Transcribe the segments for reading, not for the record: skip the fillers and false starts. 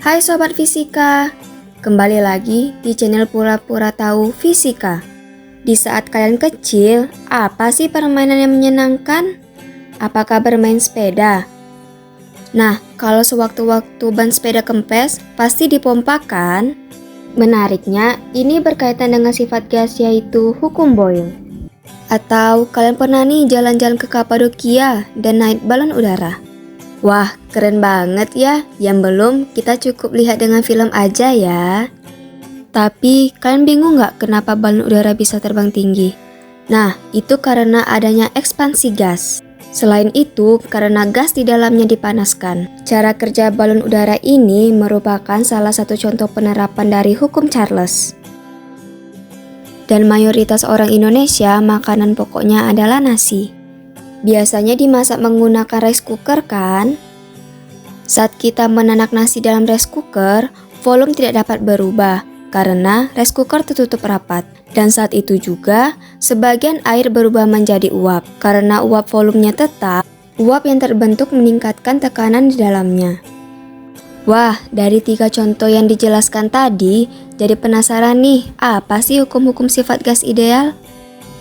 Hai Sobat Fisika, kembali lagi di channel Pura-Pura Tahu Fisika. Di saat kalian kecil, apa sih permainan yang menyenangkan? Apakah bermain sepeda? Nah, kalau sewaktu-waktu ban sepeda kempes, pasti dipompakan. Menariknya, ini berkaitan dengan sifat gas yaitu hukum Boyle. Atau kalian pernah nih jalan-jalan ke Kapadokia dan naik balon udara? Wah, keren banget ya. Yang belum, kita cukup lihat dengan film aja ya. Tapi, kalian bingung nggak kenapa balon udara bisa terbang tinggi? Nah, itu karena adanya ekspansi gas. Selain itu, karena gas di dalamnya dipanaskan. Cara kerja balon udara ini merupakan salah satu contoh penerapan dari hukum Charles. Dan mayoritas orang Indonesia, makanan pokoknya adalah nasi. Biasanya dimasak menggunakan rice cooker kan? Saat kita menanak nasi dalam rice cooker, volume tidak dapat berubah karena rice cooker tertutup rapat. Dan saat itu juga, sebagian air berubah menjadi uap. Karena uap volumenya tetap, uap yang terbentuk meningkatkan tekanan di dalamnya. Wah, dari 3 contoh yang dijelaskan tadi, jadi penasaran nih, apa sih hukum-hukum sifat gas ideal?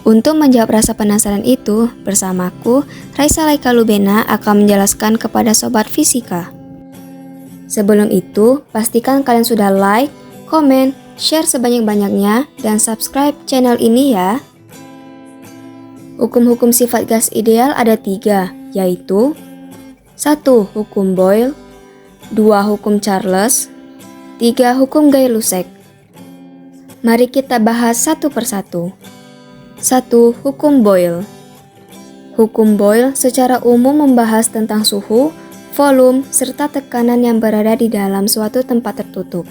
Untuk menjawab rasa penasaran itu, bersamaku, Raisa Laika Lubena akan menjelaskan kepada Sobat Fisika. Sebelum itu, pastikan kalian sudah like, komen, share sebanyak-banyaknya, dan subscribe channel ini ya. Hukum-hukum sifat gas ideal ada 3, yaitu 1. Hukum Boyle, 2. Hukum Charles, 3. Hukum Gay-Lussac. Mari kita bahas satu persatu. 1. Hukum Boyle. Hukum Boyle secara umum membahas tentang suhu, volume, serta tekanan yang berada di dalam suatu tempat tertutup.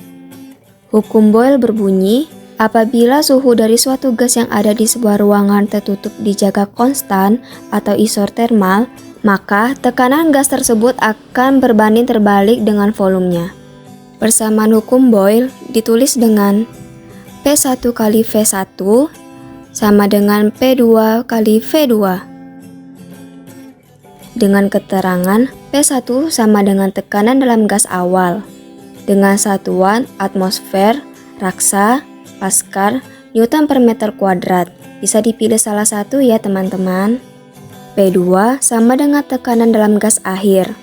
Hukum Boyle berbunyi, apabila suhu dari suatu gas yang ada di sebuah ruangan tertutup dijaga konstan atau isotermal, maka tekanan gas tersebut akan berbanding terbalik dengan volumenya. Persamaan hukum Boyle ditulis dengan P1 kali V1 sama dengan P2 kali V2. Dengan keterangan P1 sama dengan tekanan dalam gas awal dengan satuan atmosfer, raksa, paskal, newton per meter kuadrat. Bisa dipilih salah satu ya teman-teman. P2 sama dengan tekanan dalam gas akhir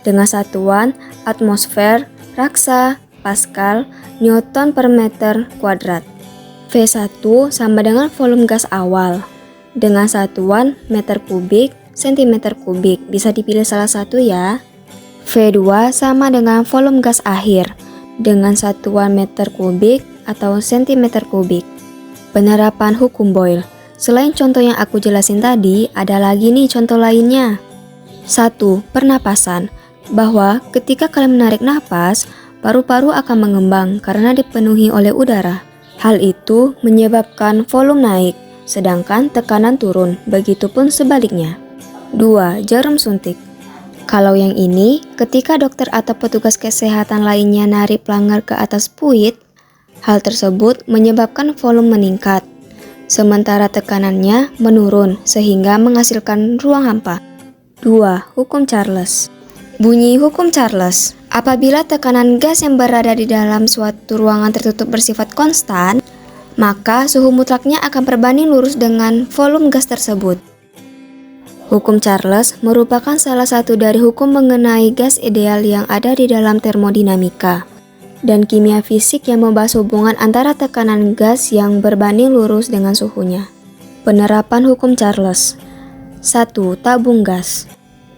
dengan satuan atmosfer, raksa, paskal, newton per meter kuadrat. V1 sama dengan volume gas awal dengan satuan meter kubik, sentimeter kubik. Bisa dipilih salah satu ya. V2 sama dengan volume gas akhir dengan satuan meter kubik atau sentimeter kubik. Penerapan hukum Boyle. Selain contoh yang aku jelasin tadi, ada lagi nih contoh lainnya. 1. Pernapasan. Bahwa ketika kalian menarik napas, paru-paru akan mengembang karena dipenuhi oleh udara. Hal itu menyebabkan volume naik, sedangkan tekanan turun, begitupun sebaliknya. 2. Jarum suntik. Kalau yang ini, ketika dokter atau petugas kesehatan lainnya narik pelanggar ke atas puit, hal tersebut menyebabkan volume meningkat, sementara tekanannya menurun sehingga menghasilkan ruang hampa. 2. Hukum Charles. Bunyi hukum Charles. Apabila tekanan gas yang berada di dalam suatu ruangan tertutup bersifat konstan, maka suhu mutlaknya akan berbanding lurus dengan volume gas tersebut. Hukum Charles merupakan salah satu dari hukum mengenai gas ideal yang ada di dalam termodinamika dan kimia fisik yang membahas hubungan antara tekanan gas yang berbanding lurus dengan suhunya. Penerapan hukum Charles. 1. Tabung gas.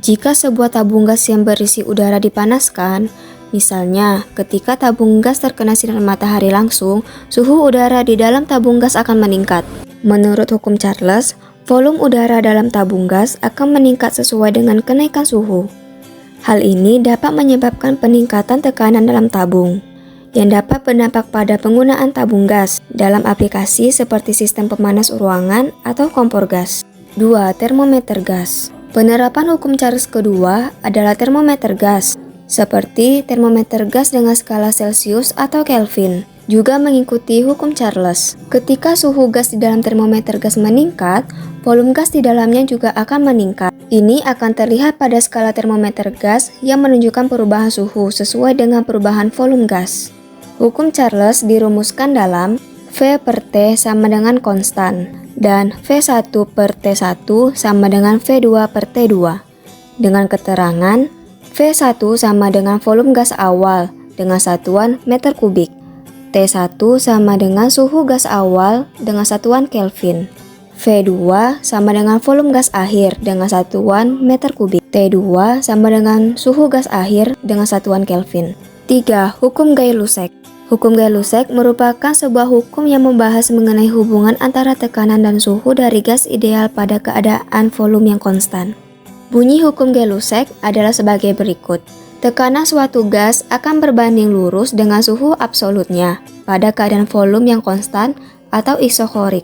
Jika sebuah tabung gas yang berisi udara dipanaskan, misalnya ketika tabung gas terkena sinar matahari langsung, suhu udara di dalam tabung gas akan meningkat. Menurut hukum Charles, volume udara dalam tabung gas akan meningkat sesuai dengan kenaikan suhu. Hal ini dapat menyebabkan peningkatan tekanan dalam tabung, yang dapat berdampak pada penggunaan tabung gas dalam aplikasi seperti sistem pemanas ruangan atau kompor gas. 2. Termometer gas. Penerapan hukum Charles kedua adalah termometer gas, seperti termometer gas dengan skala Celsius atau Kelvin. juga mengikuti hukum Charles. Ketika suhu gas di dalam termometer gas meningkat, volume gas di dalamnya juga akan meningkat. Ini akan terlihat pada skala termometer gas yang menunjukkan perubahan suhu sesuai dengan perubahan volume gas. Hukum Charles dirumuskan dalam V per T sama dengan konstan, dan V1 per T1 sama dengan V2 per T2. Dengan keterangan, V1 sama dengan volume gas awal dengan satuan meter kubik. T1 sama dengan suhu gas awal dengan satuan Kelvin. V2 sama dengan volume gas akhir dengan satuan meter kubik. T2 sama dengan suhu gas akhir dengan satuan Kelvin. 3. Hukum Gay-Lussac. Hukum Gay-Lussac merupakan sebuah hukum yang membahas mengenai hubungan antara tekanan dan suhu dari gas ideal pada keadaan volume yang konstan. Bunyi hukum Gay-Lussac adalah sebagai berikut. Tekanan suatu gas akan berbanding lurus dengan suhu absolutnya pada keadaan volume yang konstan atau isokorik.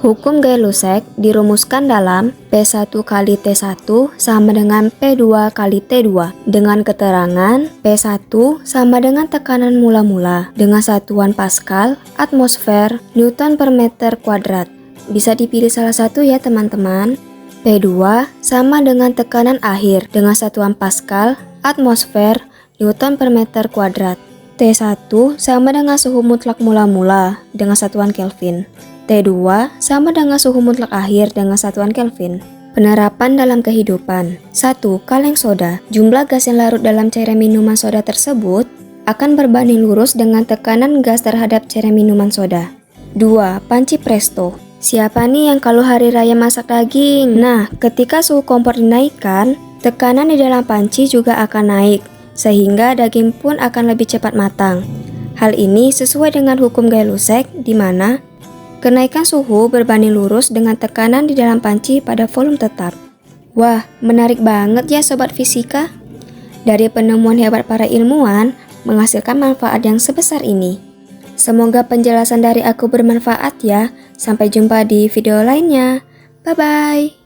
Hukum Gay-Lussac dirumuskan dalam P1 kali T1 sama dengan P2 kali T2 dengan keterangan P1 sama dengan tekanan mula-mula dengan satuan Pascal, atmosfer, Newton per meter kuadrat. Bisa dipilih salah satu ya teman-teman. P2 sama dengan tekanan akhir dengan satuan Pascal, atmosfer, Newton per meter kuadrat. T1 sama dengan suhu mutlak mula-mula dengan satuan Kelvin. T2 sama dengan suhu mutlak akhir dengan satuan Kelvin. Penerapan dalam kehidupan. 1. Kaleng soda. Jumlah gas yang larut dalam cairan minuman soda tersebut akan berbanding lurus dengan tekanan gas terhadap cairan minuman soda. 2. Panci presto. Siapa nih yang kalau hari raya masak daging? Nah, ketika suhu kompor dinaikkan, tekanan di dalam panci juga akan naik, sehingga daging pun akan lebih cepat matang. Hal ini sesuai dengan hukum Gay-Lussac di mana kenaikan suhu berbanding lurus dengan tekanan di dalam panci pada volume tetap. Wah, menarik banget ya sobat fisika. Dari penemuan hebat para ilmuwan menghasilkan manfaat yang sebesar ini. Semoga penjelasan dari aku bermanfaat ya. Sampai jumpa di video lainnya. Bye-bye.